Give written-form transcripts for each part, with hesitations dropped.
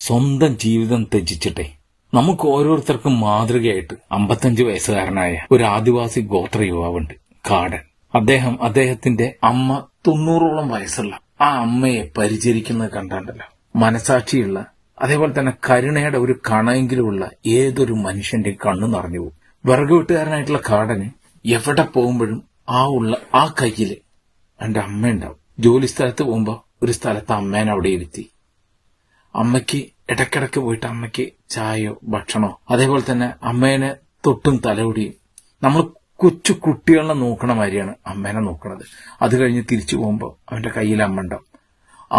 സ്വന്തം ജീവിതം ത്യജിച്ചിട്ടെ നമുക്ക് ഓരോരുത്തർക്കും മാതൃകയായിട്ട് 55 വയസ്സുകാരനായ ഒരു ആദിവാസി ഗോത്ര യുവാവുണ്ട്, കാടൻ. അദ്ദേഹത്തിന്റെ അമ്മ 90ഓളം വയസ്സുള്ള ആ അമ്മയെ പരിചരിക്കുന്നത് കണ്ടാണ്ടല്ലോ മനസാക്ഷിയുള്ള, അതേപോലെ തന്നെ കരുണയുടെ ഒരു കണമെങ്കിലുമുള്ള ഏതൊരു മനുഷ്യന്റെ കണ്ണു നിറഞ്ഞു പോകും. വിറക് വീട്ടുകാരനായിട്ടുള്ള കാടന് എവിടെ പോകുമ്പോഴും ആ കയ്യില് എന്റെ അമ്മ ഉണ്ടാവും. ജോലി സ്ഥലത്ത് പോകുമ്പോ ഒരു സ്ഥലത്ത് അമ്മേനെ അവിടെ ഇരുത്തി അമ്മയ്ക്ക് ഇടയ്ക്കിടയ്ക്ക് പോയിട്ട് അമ്മയ്ക്ക് ചായയോ ഭക്ഷണമോ, അതേപോലെ തന്നെ അമ്മേനെ തൊട്ടും തലോടിയും നമ്മൾ കൊച്ചു കുട്ടികളെ നോക്കണ മാതിരിയാണ് അമ്മേനെ നോക്കണത്. അത് കഴിഞ്ഞ് തിരിച്ചു പോകുമ്പോൾ അവന്റെ കയ്യിൽ അമ്മ ഉണ്ടാവും.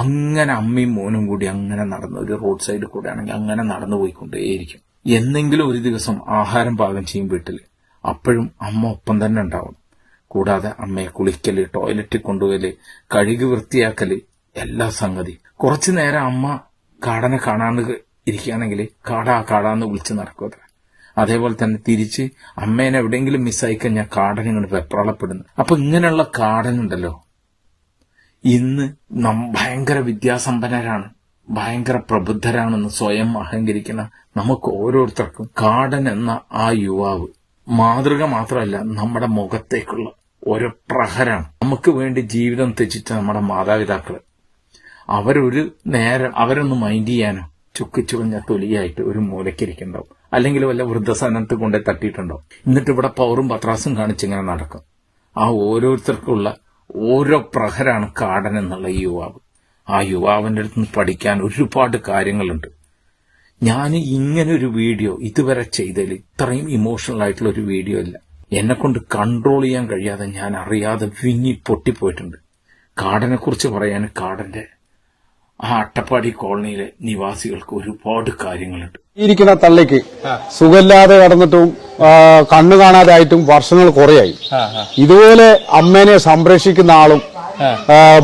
അങ്ങനെ അമ്മയും മോനും കൂടി അങ്ങനെ നടന്ന് ഒരു റോഡ് സൈഡിൽ കൂടെ ആണെങ്കിൽ അങ്ങനെ നടന്നു പോയിക്കൊണ്ടേയിരിക്കും. എന്നെങ്കിലും ഒരു ദിവസം ആഹാരം പാകം ചെയ്യും വീട്ടിൽ, അപ്പോഴും അമ്മ ഒപ്പം തന്നെ ഉണ്ടാവും. കൂടാതെ അമ്മയെ കുളിക്കല്, ടോയ്ലറ്റിൽ കൊണ്ടുപോകല്, കഴുകി വൃത്തിയാക്കല്, എല്ലാ സംഗതി. കുറച്ചു നേരം അമ്മ കാടനെ കാണാണ്ട് ഇരിക്കുകയാണെങ്കിൽ കാടാന്ന് വിളിച്ച് നടക്കുക. അതേപോലെ തന്നെ തിരിച്ച് അമ്മേനെ എവിടെയെങ്കിലും മിസ്സായി കഴിഞ്ഞാൽ കാടൻ ഇങ്ങനെ വെപ്രാളപ്പെടുന്നു. അപ്പൊ ഇങ്ങനെയുള്ള കാടനുണ്ടല്ലോ ഇന്ന് ഭയങ്കര വിദ്യാസമ്പന്നരാണ്, ഭയങ്കര പ്രബുദ്ധരാണെന്ന് സ്വയം അഹങ്കരിക്കുന്ന നമുക്ക് ഓരോരുത്തർക്കും കാടൻ എന്ന ആ യുവാവ് മാതൃക മാത്രമല്ല, നമ്മുടെ മുഖത്തേക്കുള്ള ഒരു പ്രഹരാണ്. നമുക്ക് വേണ്ടി ജീവിതം ത്യജിച്ച നമ്മുടെ മാതാപിതാക്കള് അവരൊരു നേരം അവരൊന്ന് മൈൻഡ് ചെയ്യാനോ ചുക്കിച്ചുളഞ്ഞ തൊലിയായിട്ട് ഒരു മൂലക്കരിക്കുണ്ടാവും, അല്ലെങ്കിൽ വല്ല വൃദ്ധസദനത്ത് കൊണ്ടേ തട്ടിയിട്ടുണ്ടാവും. എന്നിട്ട് ഇവിടെ പവറും പത്രാസും കാണിച്ചിങ്ങനെ നടക്കും. ആ ഓരോരുത്തർക്കുള്ള ഓരോ പ്രഹരാണ് കാടൻ എന്നുള്ള ഈ യുവാവ്. ആ യുവാവിന്റെ അടുത്ത് നിന്ന് പഠിക്കാൻ ഒരുപാട് കാര്യങ്ങളുണ്ട്. ഞാൻ ഇങ്ങനെ ഒരു വീഡിയോ ഇതുവരെ ചെയ്തതിൽ ഇത്രയും ഇമോഷണൽ ആയിട്ടുള്ള ഒരു വീഡിയോ ഇല്ല. എന്നെ കൊണ്ട് കൺട്രോൾ ചെയ്യാൻ കഴിയാതെ ഞാൻ അറിയാതെ വിങ്ങി പൊട്ടിപ്പോയിട്ടുണ്ട്. കാടനെ കുറിച്ച് പറയാൻ കാടന്റെ ആ അട്ടപ്പാടി കോളനിയിലെ നിവാസികൾക്ക് ഒരുപാട് കാര്യങ്ങളുണ്ട്. ഇരിക്കുന്ന തള്ളയ്ക്ക് സുഖമില്ലാതെ കടന്നിട്ടും കണ്ണു കാണാതെ ആയിട്ടും വർഷങ്ങൾ കുറയായി. ഇതുപോലെ അമ്മേനെ സംരക്ഷിക്കുന്ന ആളും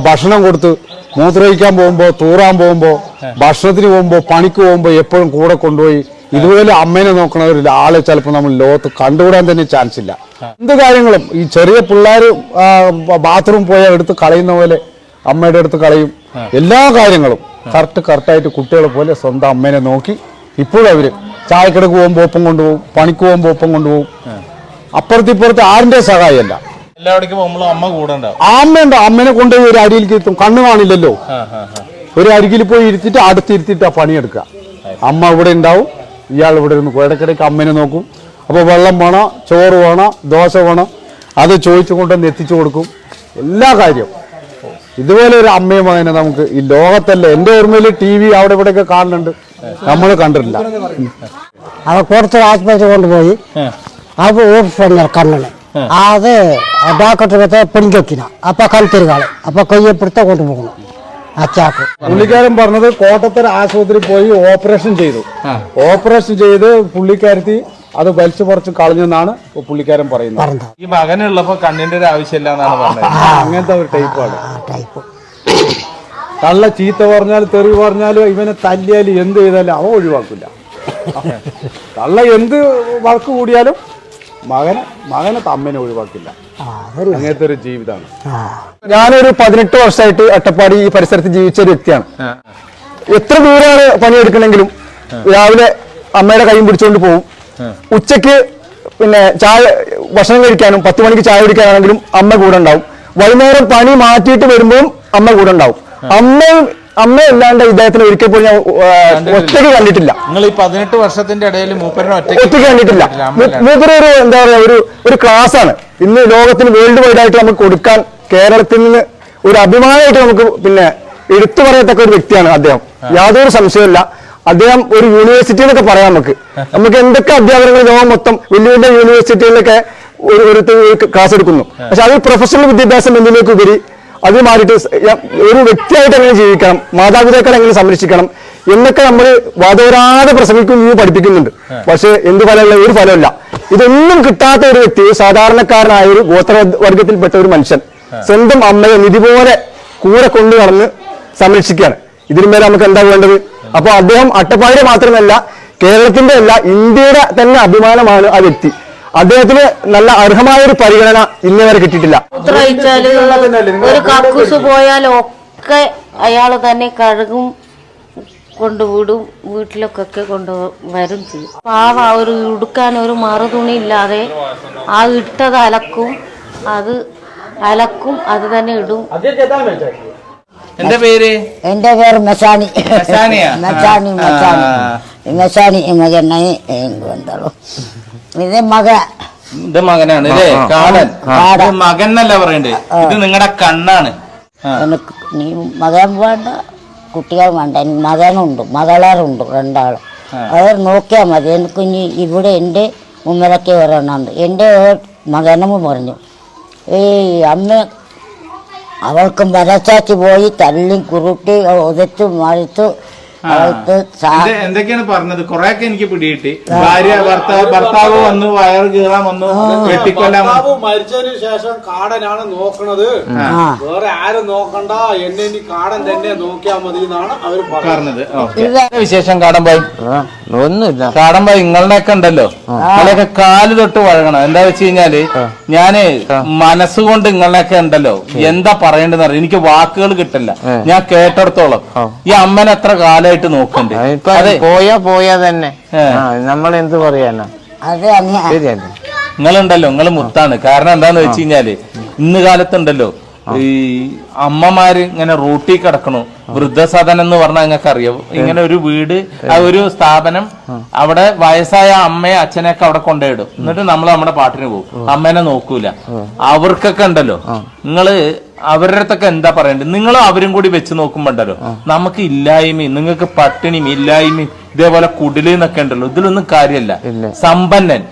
ഭക്ഷണം കൊടുത്ത് മൂത്രയിക്കാൻ പോകുമ്പോ, തൂറാൻ പോകുമ്പോ, ഭക്ഷണത്തിന് പോകുമ്പോ, പണിക്ക് പോകുമ്പോ എപ്പോഴും കൂടെ കൊണ്ടുപോയി ഇതുപോലെ അമ്മേനെ നോക്കണ ഒരു ആളെ ചിലപ്പോൾ നമ്മൾ ലോകത്ത് കണ്ടുകൂടാൻ തന്നെ ചാൻസ് ഇല്ല. എന്ത് കാര്യങ്ങളും ഈ ചെറിയ പിള്ളേർ ബാത്റൂം പോയാൽ എടുത്ത് കളയുന്ന പോലെ അമ്മയുടെ അടുത്ത് കളയും. എല്ലാ കാര്യങ്ങളും കറക്റ്റായിട്ട് കുട്ടികളെ പോലെ സ്വന്തം അമ്മേനെ നോക്കി ഇപ്പോഴും അവര് ചായക്കിടക്ക് പോകുമ്പോ ഒപ്പം കൊണ്ടുപോകും, പണിക്ക് പോകുമ്പോ ഒപ്പം കൊണ്ടുപോകും. അപ്പുറത്തിപ്പുറത്ത് ആരുടെ സഹായമല്ല, അമ്മയുണ്ടോ അമ്മേനെ കൊണ്ടുപോയി ഒരു അരിയിലേക്ക് എത്തും. കണ്ണു കാണില്ലല്ലോ, ഒരു അരികിൽ പോയി ഇരുത്തിട്ട് അടുത്തിരുത്തിട്ട് ആ പണിയെടുക്കുക. അമ്മ ഇവിടെ ഉണ്ടാവും, ഇയാൾ ഇവിടെ ഇരുന്ന് ഇടയ്ക്കിടയ്ക്ക് അമ്മേനെ നോക്കും. അപ്പൊ വെള്ളം വേണോ, ചോറ് വേണോ, ദോശ വേണോ, അത് ചോദിച്ചു കൊണ്ടുവന്ന് എത്തിച്ചു കൊടുക്കും. എല്ലാ കാര്യവും ഇതുപോലെ ഒരു അമ്മയും മകനെ നമുക്ക് ഈ ലോകത്തല്ല. എന്റെ ഓർമ്മയിൽ TV അവിടെ ഇവിടെയൊക്കെ കാണുന്നുണ്ട്, നമ്മൾ കണ്ടിട്ടില്ല. അവ കുറച്ച് ആശുപത്രി കൊണ്ടുപോയി അവ ഓടിച്ചു കണ്ണന് അത് ഡാക്ടർ പെൺകൊക്കിന അപ്പൊ കൽത്തിരുകാള് അപ്പൊ കൊയ്യപ്പെടുത്ത കൊണ്ടുപോകണം. അച്ചാക്ക് പുള്ളിക്കാരൻ പറഞ്ഞത് കോട്ടത്തര ആശുപത്രി പോയി ഓപ്പറേഷൻ ചെയ്ത് പുള്ളിക്കാരത്തി അത് വലിച്ചു പറിച്ച് കളഞ്ഞെന്നാണ് പുള്ളിക്കാരൻ പറയുന്നത്. ഈ മകനുള്ളപ്പോ കണ്ണിന്റെ ഒരു ആവശ്യമില്ല എന്നാണ് പറഞ്ഞത്. അങ്ങനത്തെ ഒരു ടൈപ്പാണ്. കള്ള ചീത്ത പറഞ്ഞാലും തെറി പറഞ്ഞാലും ഇവനെ തല്ലിയാലും എന്ത് ചെയ്താലും അവ ഒഴിവാക്കില്ല. കള്ള എന്ത് വഴക്ക് കൂടിയാലും മകനെ അമ്മനെ ഒഴിവാക്കില്ല. അങ്ങനത്തെ ഒരു ജീവിതമാണ്. ഞാനൊരു 18 വർഷമായിട്ട് അട്ടപ്പാടി ഈ പരിസരത്ത് ജീവിച്ച ഒരു വ്യക്തിയാണ്. എത്ര ദൂരമാണ് പണിയെടുക്കണമെങ്കിലും രാവിലെ അമ്മയുടെ കൈയും പിടിച്ചുകൊണ്ട് പോകും. ഉച്ചക്ക് ഭക്ഷണം കഴിക്കാനും 10 മണിക്ക് ചായ കുടിക്കാനാണെങ്കിലും അമ്മ കൂടെ ഉണ്ടാവും. വൈകുന്നേരം പണി മാറ്റിയിട്ട് വരുമ്പോഴും അമ്മ കൂടെ ഉണ്ടാവും. അമ്മ ഇല്ലാണ്ട് ഇദ്ദേഹത്തിന് ഒരിക്കൽ പോലും ഞാൻ ഒറ്റയ്ക്ക് കണ്ടിട്ടില്ല. നിങ്ങൾ ഈ 18 വർഷത്തിന്റെ ഇടയിൽ മൂപ്പരനെ ഒറ്റയ്ക്ക് കണ്ടിട്ടില്ല. മൂപ്പര് എന്താ പറയാ ഒരു ക്ലാസ് ആണ് ഇന്ന് ലോകത്തിന് വേൾഡ് വൈഡ് ആയിട്ട് നമുക്ക് കൊടുക്കാൻ. കേരളത്തിൽ നിന്ന് ഒരു അഭിമാനമായിട്ട് നമുക്ക് എടുത്തു പറയത്തക്ക ഒരു വ്യക്തിയാണ് അദ്ദേഹം. യാതൊരു സംശയമില്ല. അദ്ദേഹം ഒരു യൂണിവേഴ്സിറ്റി എന്നൊക്കെ പറയാം. നമുക്ക് എന്തൊക്കെ അധ്യാപകങ്ങൾ ലോകം മൊത്തം വലിയ വലിയ യൂണിവേഴ്സിറ്റികളിലൊക്കെ ഒരു ക്ലാസ് എടുക്കുന്നു. പക്ഷെ അത് പ്രൊഫഷണൽ വിദ്യാഭ്യാസം എന്നതിലേക്ക് ഉപരി അത് മാറിയിട്ട് ഒരു വ്യക്തിയായിട്ട് എങ്ങനെ ജീവിക്കണം, മാതാപിതാക്കളെ എങ്ങനെ സംരക്ഷിക്കണം എന്നൊക്കെ നമ്മൾ വാദോരാതെ പ്രസംഗിക്കുന്നു, പഠിപ്പിക്കുന്നുണ്ട്. പക്ഷെ എന്ത് ഫലമുള്ള ഒരു ഫലമില്ല. ഇതൊന്നും കിട്ടാത്ത ഒരു വ്യക്തി, സാധാരണക്കാരനായ ഒരു ഗോത്രവർഗത്തിൽപ്പെട്ട ഒരു മനുഷ്യൻ സ്വന്തം അമ്മയെ നിധി പോലെ കൂടെ കൊണ്ടു നടന്ന് സംരക്ഷിക്കുകയാണ്. ഇതിനു മേലെ നമുക്ക് എന്താ വേണ്ടത്? അപ്പൊ അദ്ദേഹം അട്ടപ്പാടിയുടെ മാത്രമല്ല, കേരളത്തിന്റെ അല്ല, ഇന്ത്യയുടെ തന്നെ അഭിമാനമാണ് ആ വ്യക്തി. അദ്ദേഹത്തിന് നല്ല അർഹമായ ഒരു പരിഗണന ഇന്ന് വരെ കിട്ടിയിട്ടില്ല. ഒരു കക്കൂസ് പോയാലൊക്കെ അയാൾ തന്നെ കഴുകും, കൊണ്ടുവിടും, വീട്ടിലൊക്കെ കൊണ്ടുവരും ചെയ്യും. പാവ ഒരു ഉടുക്കാൻ ഒരു മറുതുണി ഇല്ലാതെ ആ ഇട്ടത് അലക്കും, അത് തന്നെ ഇടും. എന്റെ പേര് മെസാനി. മെസാനി മകനായി എന്താണോ ഇത് ഇത് മകനാണ് അല്ലേ? കാടൻ. മകൻ എന്നല്ല പറയണ്ടേ, ഇത് നിങ്ങളുടെ കണ്ണാണ്. എനിക്ക് നീ മകൻ വേണ്ട, കുട്ടികൾ വേണ്ട, എനിക്ക് മകനുണ്ട്, മകളാറുണ്ട്, രണ്ടാളും. അവർ നോക്കിയാൽ മതി. എനിക്ക് ഇനി ഇവിടെ എൻ്റെ മുമ്പിലൊക്കെ ഒരെണ്ണമുണ്ട്. എൻ്റെ മകനും പറഞ്ഞു, അമ്മ അവൾക്ക് മനസാക്ഷി പോയി തല്ലി കുറുട്ടി ഉതച്ചു മറിച്ചു. എന്തൊക്കെയാണ് പറഞ്ഞത്? കൊറേയൊക്കെ എനിക്ക് പിടികിട്ടി. ഭാര്യ ഭർത്താവ് വന്നു, വയറ് കീറാൻ വന്നു, വെട്ടിക്കൊല്ലാൻ. മരിച്ചതിന് ശേഷം കാടനാണ് നോക്കണത്, വേറെ ആരും നോക്കണ്ട, എന്നെ ഇനി കാടൻ തന്നെ നോക്കിയാൽ മതി എന്നാണ് അവർ പറഞ്ഞത്. വിശേഷം കാടമ്പായി? ഒന്നുമില്ല. കാടമ്പായി നിങ്ങളുടെയൊക്കെ ഉണ്ടല്ലോ, നിങ്ങളൊക്കെ കാല് തൊട്ട് വഴങ്ങണം. എന്താ വെച്ച് കഴിഞ്ഞാല് ഞാന് മനസ്സുകൊണ്ട് നിങ്ങളുടെയൊക്കെ ഉണ്ടല്ലോ എന്താ പറയേണ്ടതെന്ന് അറിയാം. എനിക്ക് വാക്കുകൾ കിട്ടില്ല. ഞാൻ കേട്ടിടത്തോളം ഈ അമ്മനെ എത്ര കാലം നോക്കണ്ടേ? പോയാ തന്നെ നമ്മൾ എന്ത് പറയാനാ? നിങ്ങളുണ്ടല്ലോ, നിങ്ങൾ മുത്താണ്. കാരണം എന്താന്ന് വെച്ച് കഴിഞ്ഞാല് ഇന്ന് കാലത്തുണ്ടല്ലോ ഈ അമ്മമാര് ഇങ്ങനെ റൂട്ടി കിടക്കണു. വൃദ്ധസദനം എന്ന് പറഞ്ഞാൽ നിങ്ങൾക്ക് അറിയാം. ഇങ്ങനെ ഒരു വീട്, ഒരു സ്ഥാപനം, അവിടെ വയസ്സായ അമ്മയെ അച്ഛനെയൊക്കെ അവിടെ കൊണ്ടുപോയിടും. എന്നിട്ട് നമ്മൾ നമ്മുടെ പാട്ടിന് പോകും. അമ്മേനെ നോക്കൂല. അവർക്കൊക്കെ ഉണ്ടല്ലോ, നിങ്ങള് അവരുടെ അടുത്തൊക്കെ എന്താ പറയണ്ടത്? നിങ്ങളും അവരും കൂടി വെച്ച് നോക്കുമ്പോണ്ടല്ലോ നമുക്ക് ഇല്ലായ്മയും, നിങ്ങൾക്ക് പട്ടിണിയും ഇല്ലായ്മയും ഇതേപോലെ കുടിലെന്നൊക്കെ ഉണ്ടല്ലോ. ഇതിലൊന്നും കാര്യമല്ല. സമ്പന്നൻ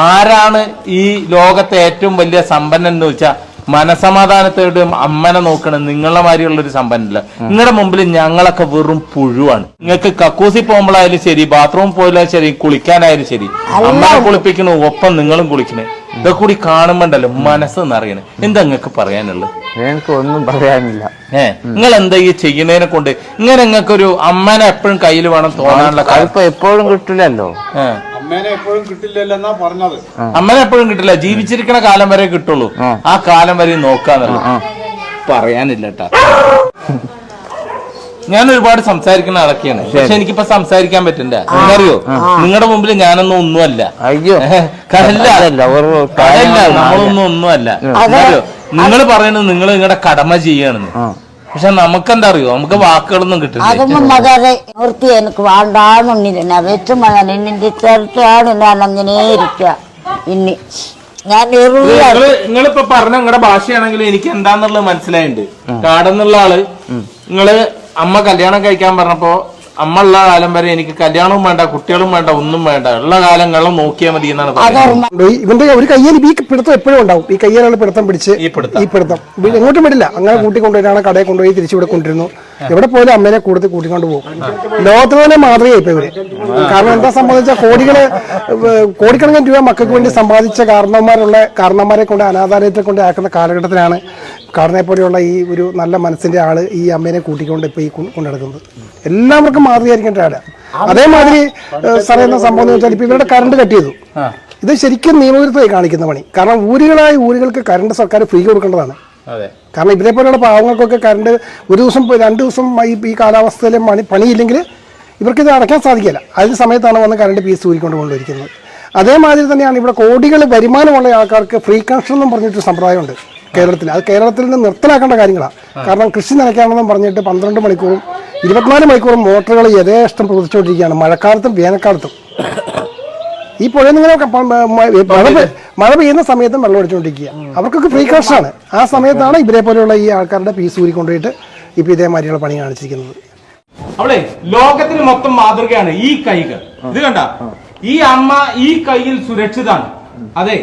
ആരാണ്? ഈ ലോകത്തെ ഏറ്റവും വലിയ സമ്പന്നൻ എന്ന് വെച്ചാൽ മനസമാധാനത്തോട് അമ്മനെ നോക്കണം. നിങ്ങളെ മാതിരിയുള്ളൊരു സമ്പന്നല്ല. നിങ്ങളുടെ മുമ്പിൽ ഞങ്ങളൊക്കെ വെറും പുഴുവാണ്. നിങ്ങൾക്ക് കക്കൂസി പോകുമ്പോഴായാലും ശരി, ബാത്റൂം പോയാലും ശരി, കുളിക്കാനായാലും ശരി, അമ്മനെ കുളിപ്പിക്കണു, ഒപ്പം നിങ്ങളും കുളിക്കണേ. ഇതൊക്കെ കൂടി കാണുമ്പോണ്ടല്ലോ മനസ്സ് നിറയണേ. എന്താ നിങ്ങൾക്ക് പറയാനുള്ളത്? എനിക്ക് ഒന്നും പറയാനില്ല. നിങ്ങൾ എന്താ ഈ ചെയ്യുന്നതിനെ കൊണ്ട്? ഇങ്ങനെ നിങ്ങൾക്കൊരു അമ്മനെ എപ്പോഴും കയ്യിൽ വേണം തോന്നാനുള്ള ഇപ്പൊ എപ്പോഴും കിട്ടില്ലല്ലോ. അമ്മേനെ എപ്പോഴും കിട്ടില്ലല്ലെന്നാ പറഞ്ഞത്. അമ്മനെ എപ്പോഴും കിട്ടില്ല. ജീവിച്ചിരിക്കണ കാലം വരെ കിട്ടുള്ളൂ. ആ കാലം വരെ നോക്കാന്നല്ല പറയാനില്ല കേട്ടാ. ഞാൻ ഒരുപാട് സംസാരിക്കുന്ന ആളൊക്കെയാണ്. പക്ഷെ എനിക്കിപ്പോ സംസാരിക്കാൻ പറ്റില്ല. അറിയോ, നിങ്ങളുടെ മുമ്പിൽ ഞാനൊന്നും ഒന്നുമല്ല. അയ്യോ നമ്മളൊന്നും ഒന്നുമല്ല. അറിയോ, നിങ്ങൾ പറയുന്നത് നിങ്ങൾ നിങ്ങളുടെ കടമ ചെയ്യാണെന്ന്. പക്ഷെ നമുക്കെന്താ അറിയോ, നമുക്ക് വാക്കുകളൊന്നും കിട്ടില്ല. അതൊന്നും മകരെ നിർത്തി എനിക്ക് വേണ്ടാന്നൊന്നില്ല. വെച്ച് മകൻ എന്നെ ചേർത്താണ് ഞാൻ അങ്ങനെ ഇരിക്കുക. ഇനി ഞാൻ നിങ്ങളിപ്പോ പറഞ്ഞ നിങ്ങളുടെ ഭാഷയാണെങ്കിൽ എനിക്ക് എന്താന്നുള്ളത് മനസ്സിലായിട്ടുണ്ട്. കാടെന്നുള്ള ആള് നിങ്ങള് അമ്മ കല്യാണം കഴിക്കാൻ പറഞ്ഞപ്പോ അമ്മ ഉള്ള കാലം വരെ എനിക്ക് കല്യാണവും വേണ്ട, കുട്ടികളും വേണ്ട, ഒന്നും വേണ്ട, ഉള്ള കാലങ്ങളും നോക്കിയാൽ മതി എന്നാണ് പറയുന്നത്. ഇവന്റെ ഒരു കയ്യിൽ ഈ പിടുത്തം എപ്പോഴും ഉണ്ടാവും. ഈ കയ്യിലുള്ള പിടുത്തം പിടിച്ച് ഈ പിടുത്തം എങ്ങോട്ടും വിടില്ല. അങ്ങനെ കൂട്ടിക്കൊണ്ടുവരാണ്, കടയിൽ കൊണ്ടുപോയി തിരിച്ചിവിടെ കൊണ്ടിരുന്നു. എവിടെ പോലും അമ്മേനെ കൂട്ടിക്കൊണ്ട് പോകും. ലോകത്തിന് തന്നെ മാതൃകയായി ഇപ്പൊ ഇവര്. കാരണം എന്താ സംബന്ധിച്ചാൽ കോടിക്കണക്കിന് രൂപ മക്കൾക്ക് വേണ്ടി സമ്പാദിച്ച കാരണന്മാരെ കൊണ്ട് അനാഥാലയത്തെ കൊണ്ട് ആക്കുന്ന കാലഘട്ടത്തിലാണ് കാടനെ പോലെയുള്ള ഈ ഒരു നല്ല മനസ്സിന്റെ ആള് ഈ അമ്മേനെ കൂട്ടിക്കൊണ്ട് ഇപ്പൊ ഈ കൊണ്ടുനടക്കുന്നത്. എല്ലാവർക്കും മാതൃകയായിരിക്കേണ്ട ആളാണ്. അതേമാതിരി സാറേ എന്താ സംഭവം എന്ന് വെച്ചാൽ ഇപ്പൊ ഇവരുടെ കറണ്ട് കട്ട് ചെയ്തു. ഇത് ശരിക്കും നിയമവിരുദ്ധമായി കാണിക്കുന്ന പണി. കാരണം ഊരുകൾക്ക് കറണ്ട് സർക്കാർ ഫ്രീ കൊടുക്കേണ്ടതാണ്. കാരണം ഇതേപോലെയുള്ള പാവങ്ങൾക്കൊക്കെ കറണ്ട് ഒരു ദിവസം 2 ദിവസം ഈ കാലാവസ്ഥയിലെ പണിയില്ലെങ്കിൽ ഇവർക്ക് ഇത് അടയ്ക്കാൻ സാധിക്കില്ല. അതിന് സമയത്താണ് വന്ന് കറണ്ട് പീസ് ഊരിക്കൊണ്ട് കൊണ്ടുവരിക്കുന്നത്. അതേമാതിരി തന്നെയാണ് ഇവിടെ കോടികൾ വരുമാനമുള്ള ആൾക്കാർക്ക് ഫ്രീ കണക്ഷൻ എന്നും പറഞ്ഞിട്ടൊരു സമ്പ്രദായമുണ്ട് കേരളത്തിൽ. അത് കേരളത്തിൽ നിന്ന് നിർത്തലാക്കേണ്ട കാര്യങ്ങളാണ്. കാരണം കൃഷി നനയ്ക്കാണെന്നും പറഞ്ഞിട്ട് 12 മണിക്കൂറും 24 മണിക്കൂറും മോട്ടറുകൾ യഥേഷ്ടം പ്രവർത്തിച്ചുകൊണ്ടിരിക്കുകയാണ്. മഴക്കാലത്തും വേനൽക്കാലത്തും ഈ പുഴ ഇങ്ങനെ മഴ പെയ്യുന്ന സമയത്തും വെള്ളം ഒഴിച്ചുകൊണ്ടിരിക്കുക. അവർക്കൊക്കെ ഫ്രീ കണക്ഷനാണ്. ആ സമയത്താണ് ഇവരെ പോലെയുള്ള ഈ ആൾക്കാരുടെ പീസ് ഊരി കൊണ്ടുപോയിട്ട് ഇപ്പൊ ഇതേമാതിരിയുള്ള പണി കാണിച്ചിരിക്കുന്നത്. അവളെ ലോകത്തിന് മൊത്തം മാതൃകയാണ് ഈ കൈകൾ. ഇത് കണ്ട, ഈ അമ്മ ഈ കയ്യിൽ സുരക്ഷിതാണ്. അതെ,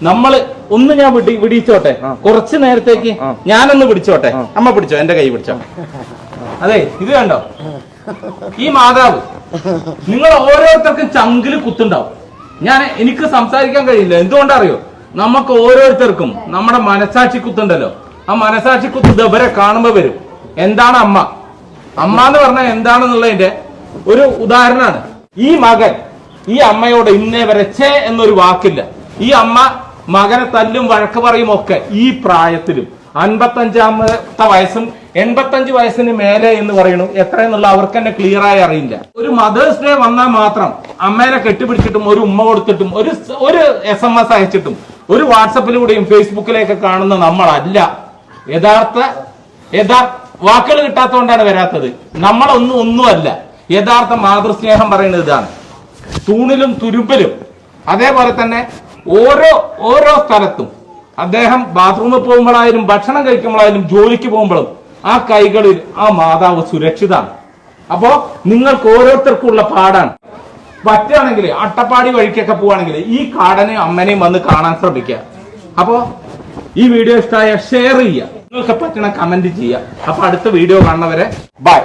നമ്മള് ഒന്ന് ഞാൻ പിടിച്ചോട്ടെ, കുറച്ചു നേരത്തേക്ക് ഞാനൊന്ന് പിടിച്ചോട്ടെ. അമ്മ പിടിച്ചോ, എന്റെ കൈ പിടിച്ചോ. അതെ, ഇത് കണ്ടോ, ഈ മാതാവ് നിങ്ങൾ ഓരോരുത്തർക്കും ചങ്കില് കുത്തുണ്ടാവും. എനിക്ക് സംസാരിക്കാൻ കഴിയില്ല. എന്തുകൊണ്ടറിയോ, നമുക്ക് ഓരോരുത്തർക്കും നമ്മുടെ മനസാക്ഷി കുത്തുണ്ടല്ലോ. ആ മനസാക്ഷി കുത്ത് ഇവരെ കാണുമ്പോ വരും. എന്താണ് അമ്മ? അമ്മ എന്ന് പറഞ്ഞാൽ എന്താണെന്നുള്ളതിന്റെ ഒരു ഉദാഹരണമാണ്. ഈ മകൻ ഈ അമ്മയോട് ഇന്നേ വരെ ഛേ എന്നൊരു വാക്കില്ല. ഈ അമ്മ മകനെ തല്ലും വഴക്ക് പറയും ഒക്കെ ഈ പ്രായത്തിലും. 55-ാമത്തെ വയസ്സും 85 വയസ്സിന് മേലെ എന്ന് പറയുന്നു. എത്രയെന്നുള്ള അവർക്ക് തന്നെ ക്ലിയർ ആയി അറിയില്ല. ഒരു മദേഴ്സ് ഡേ വന്നാൽ മാത്രം അമ്മേനെ കെട്ടിപ്പിടിച്ചിട്ടും ഒരു ഉമ്മ കൊടുത്തിട്ടും ഒരു SMS അയച്ചിട്ടും ഒരു വാട്സപ്പിലൂടെയും ഫേസ്ബുക്കിലേക്ക് കാണുന്ന നമ്മളല്ല യഥാർത്ഥ വാക്കുകൾ കിട്ടാത്തതുകൊണ്ടാണ് വരാത്തത്. ഒന്നുമല്ല. യഥാർത്ഥ മാതൃസ്നേഹം പറയുന്നത് ഇതാണ്. തൂണിലും തുരുമ്പിലും. അതേപോലെ തന്നെ ഓരോ സ്ഥലത്തും അദ്ദേഹം ബാത്റൂമിൽ പോകുമ്പോഴായാലും ഭക്ഷണം കഴിക്കുമ്പോഴായാലും ജോലിക്ക് പോകുമ്പോഴും ആ കൈകളിൽ ആ മാതാവ് സുരക്ഷിതാണ്. അപ്പോ നിങ്ങൾക്ക് ഓരോരുത്തർക്കുള്ള പാടാണ്. പറ്റുകയാണെങ്കിൽ അട്ടപ്പാടി വഴിക്കൊക്കെ പോവാണെങ്കിൽ ഈ കാടനെയും അമ്മനെയും വന്ന് കാണാൻ ശ്രമിക്കുക. അപ്പോ ഈ വീഡിയോ ഇഷ്ടമായ ഷെയർ ചെയ്യുക, നിങ്ങൾക്ക് പറ്റണ കമന്റ് ചെയ്യുക. അപ്പൊ അടുത്ത വീഡിയോ കാണുന്നവരെ ബൈ.